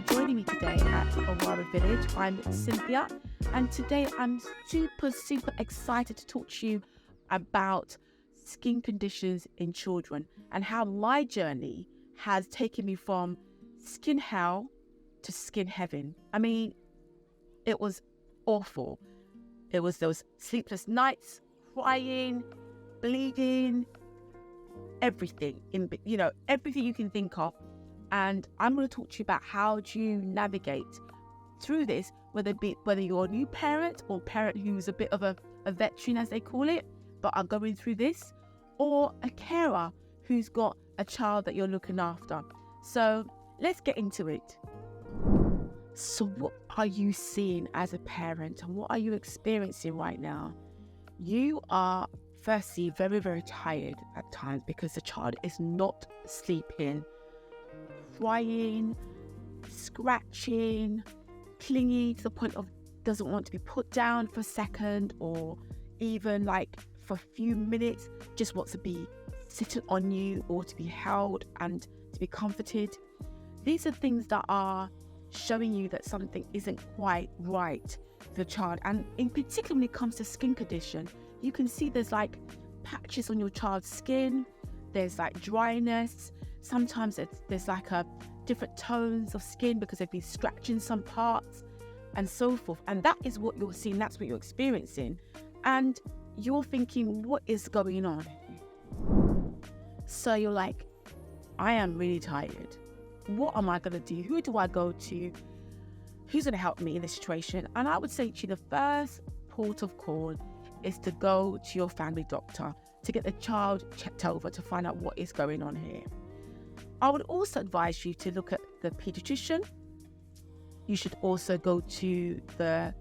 for joining me today at Awara Village. I'm Cynthia, and today I'm super excited to talk to you about skin conditions in children and how my journey has taken me from skin hell to skin heaven. I mean, it was awful. It was those sleepless nights, crying, bleeding, everything, everything you can think of. And I'm going to talk to you about how do you navigate through this, whether you're a new parent or parent who's a bit of a veteran, as they call it, but are going through this, or a carer who's got a child that you're looking after. So let's get into it. So what are you seeing as a parent, and what are you experiencing right now? You are firstly very tired at times because the child is not sleeping, crying, scratching, clinging to the point of doesn't want to be put down for a second, or even like for a few minutes just wants to be sitting on you or to be held and to be comforted. These are things that are showing you that something isn't quite right for the child. And in particular, when it comes to skin condition, you can see there's like patches on your child's skin, there's like dryness, sometimes there's like a different tones of skin because they've been scratching some parts and so forth. And that is what you're seeing, that's what you're experiencing. And you're thinking, what is going on? So you're like, I am really tired. What am I going to do? Who do I go to? Who's going to help me in this situation? And I would say to you, the first port of call is to go to your family doctor to get the child checked over to find out what is going on here. I would also advise you to look at the pediatrician. You should also go to the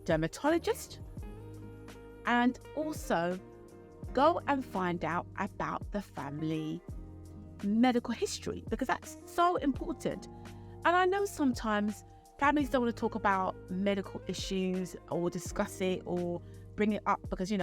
dermatologist, and also go and find out about the family medical history, because that's so important. And I know sometimes families don't want to talk about medical issues or discuss it or bring it up because,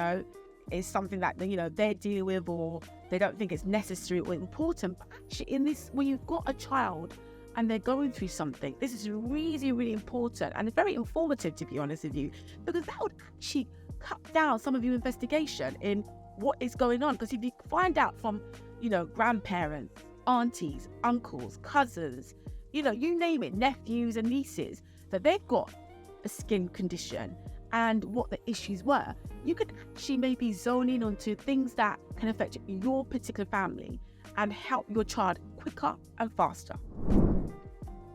it's something that, they're dealing with, or they don't think it's necessary or important. But actually in this, when you've got a child and they're going through something, this is really important, and it's very informative, to be honest with you, because that would actually cut down some of your investigation in what is going on. Because if you find out from, grandparents, aunties, uncles, cousins, you name it, nephews and nieces, that they've got a skin condition and what the issues were, you could actually maybe zone in onto things that can affect your particular family and help your child quicker and faster.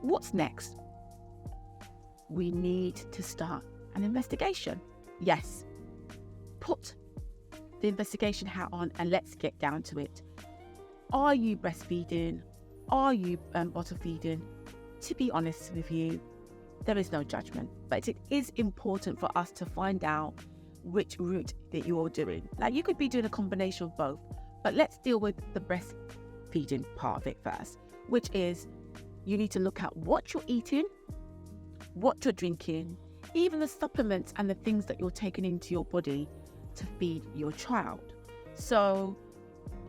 What's next? We need to start an investigation. Yes, put the investigation hat on and let's get down to it. Are you breastfeeding? Are you bottle feeding? To be honest with you, there is no judgment, but it is important for us to find out which route that you're doing. Like, you could be doing a combination of both, but let's deal with the breastfeeding part of it first, which is you need to look at what you're eating, what you're drinking, even the supplements and the things that you're taking into your body to feed your child. So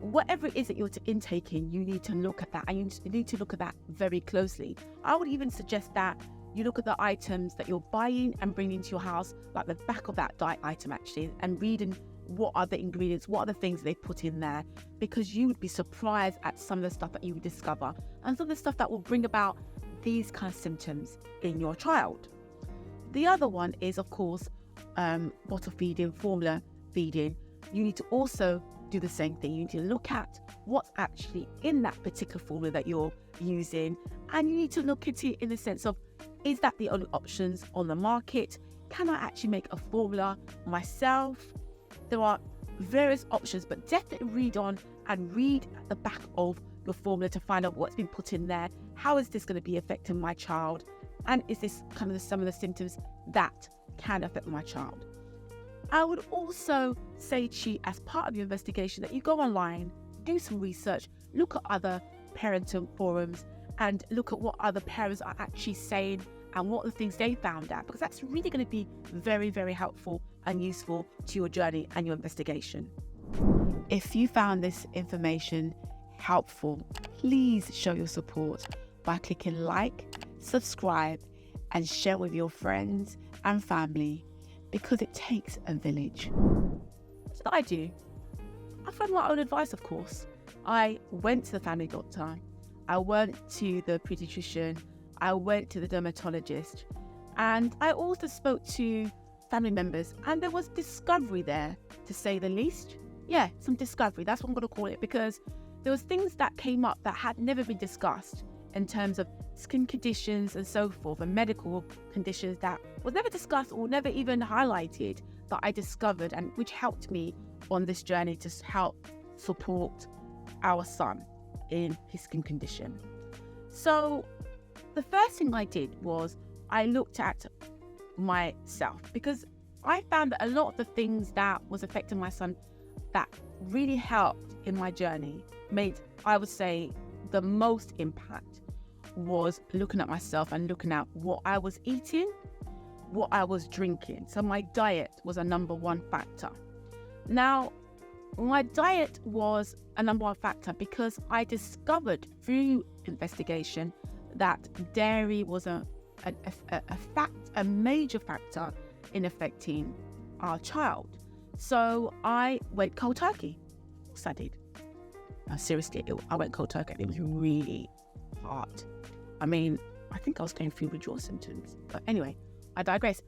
whatever it is that you're intaking, you need to look at that, and you need to look at that very closely. I would even suggest that you look at the items that you're buying and bringing into your house, like the back of that diet item actually, and reading what are the ingredients, what are the things they put in there, because you would be surprised at some of the stuff that you would discover and some of the stuff that will bring about these kind of symptoms in your child. The other one is, of course, bottle feeding, formula feeding. You need to also do the same thing. You need to look at what's actually in that particular formula that you're using, and you need to look at it in the sense of, is that the only options on the market? Can I actually make a formula myself? There are various options, but definitely read on and read at the back of your formula to find out what's been put in there. How is this going to be affecting my child? And is this kind of some of the symptoms that can affect my child? I would also say to you, as part of your investigation, that you go online, do some research, look at other parenting forums, and look at what other parents are actually saying and what the things they found out, because that's really going to be very helpful and useful to your journey and your investigation. If you found this information helpful, please show your support by clicking like, subscribe, and share with your friends and family, because it takes a village. What did I do? I found my own advice, of course. I went to the family doctor. I went to the pediatrician. I went to the dermatologist. And I also spoke to family members. And there was discovery there, to say the least. Yeah, some discovery. That's what I'm going to call it. Because there was things that came up that had never been discussed in terms of skin conditions and so forth, and medical conditions that was never discussed or never even highlighted, that I discovered, and which helped me on this journey to help support our son in his skin condition. So the first thing I did was I looked at myself, because I found that a lot of the things that was affecting my son that really helped in my journey made, I would say, the most impact was looking at myself and looking at what I was eating, what I was drinking. So my diet was a number one factor. Now, my diet was a number one factor because I discovered through investigation that dairy was a major factor in affecting our child. So I went cold turkey. Yes, I did. No, seriously, I went cold turkey. It was really hard. I mean, I think I was going through withdrawal symptoms. But anyway, I digress.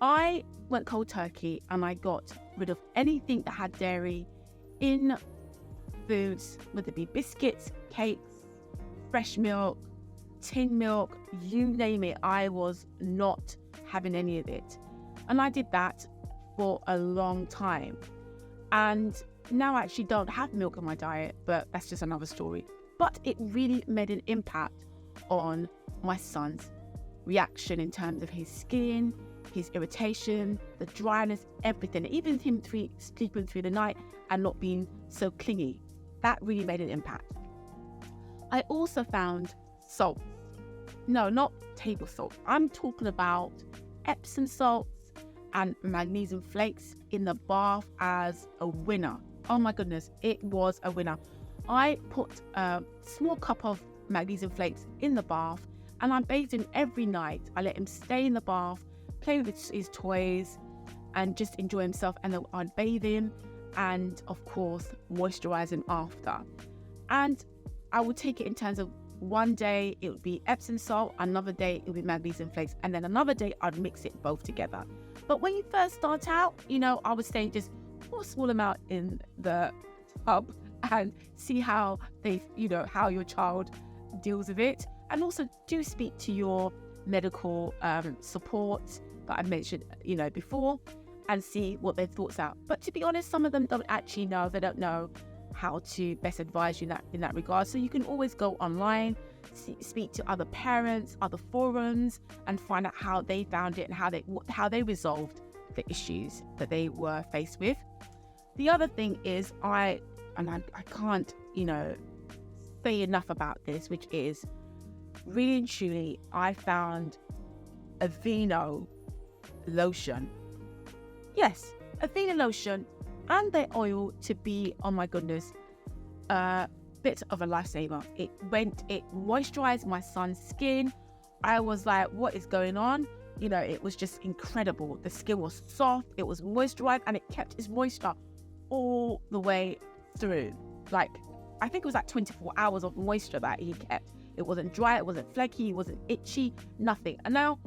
I went cold turkey and I got rid of anything that had dairy in foods, whether it be biscuits, cakes, fresh milk, tin milk, you name it. I was not having any of it. And I did that for a long time. And now I actually don't have milk in my diet, but that's just another story. But it really made an impact on my son's reaction in terms of his skin, his irritation, the dryness, everything. Even him sleeping through the night and not being so clingy. That really made an impact. I also found salt. No, not table salt. I'm talking about Epsom salts and magnesium flakes in the bath as a winner. Oh my goodness, it was a winner. I put a small cup of magnesium flakes in the bath and I bathed him every night. I let him stay in the bath, play with his toys and just enjoy himself, and then I'd bathe him and of course moisturize him after. And I would take it in terms of one day it would be Epsom salt, another day it would be magnesium flakes, and then another day I'd mix it both together. But when you first start out, I would say just pour a small amount in the tub and see how how your child deals with it. And also do speak to your medical support that I mentioned, before, and see what their thoughts are. But to be honest, some of them don't actually know. They don't know how to best advise you in that regard. So you can always go online, speak to other parents, other forums, and find out how they found it and how they resolved the issues that they were faced with. The other thing is I can't, say enough about this, which is really and truly, I found Aveeno lotion. Yes, Aveeno lotion and their oil to be, oh my goodness, a bit of a lifesaver. It moisturized my son's skin. I was like, what is going on? It was just incredible. The skin was soft, it was moisturized, and it kept its moisture all the way through. I think it was 24 hours of moisture that he kept. It wasn't dry, it wasn't flaky, it wasn't itchy, nothing. And now,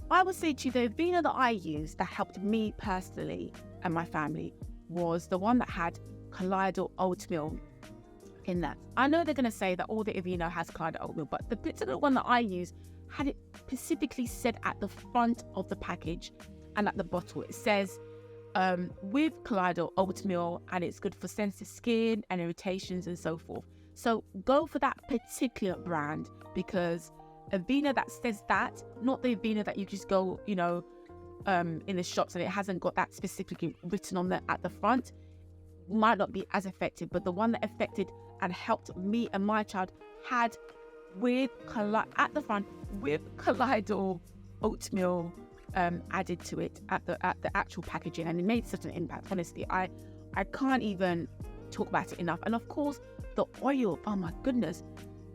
I would say to you, the Aveeno that I used that helped me personally and my family was the one that had colloidal oatmeal in that. I know they're going to say that all the Aveeno has colloidal oatmeal, but the particular one that I used had it specifically said at the front of the package and at the bottle. It says, with colloidal oatmeal, and it's good for sensitive skin and irritations and so forth. So go for that particular brand, because Aveeno that says that, not the Aveeno that you just go, in the shops and it hasn't got that specifically written on there at the front, might not be as effective. But the one that affected and helped me and my child had at the front with colloidal oatmeal added to it at the actual packaging, and it made such an impact. Honestly, I can't even talk about it enough. And of course, the oil, oh my goodness,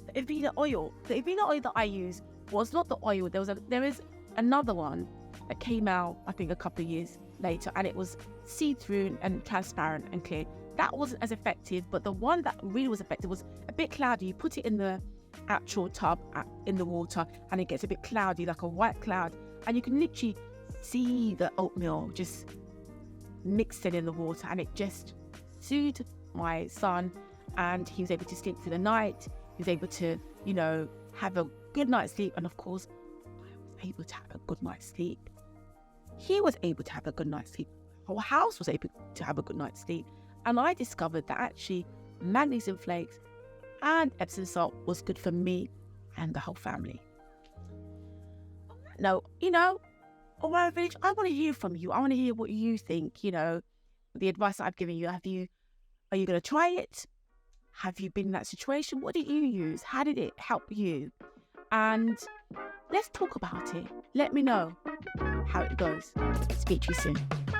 the Aveeno oil that I use was not the oil. There is another one that came out, I think, a couple of years later, and it was see-through and transparent and clear. That wasn't as effective, but the one that really was effective was a bit cloudy. You put it in the actual tub in the water, and it gets a bit cloudy, like a white cloud, and you can literally see the oatmeal just mixed in the water, and it just soothed my son, and he was able to sleep through the night. He was able to, have a good night's sleep, and of course, I was able to have a good night's sleep. He was able to have a good night's sleep. Our house was able to have a good night's sleep, and I discovered that actually magnesium flakes and Epsom salt was good for me and the whole family. Now, Aurora Village, I want to hear from you. I want to hear what you think, the advice that I've given you. Are you going to try it? Have you been in that situation? What did you use? How did it help you? And let's talk about it. Let me know how it goes. Speak to you soon.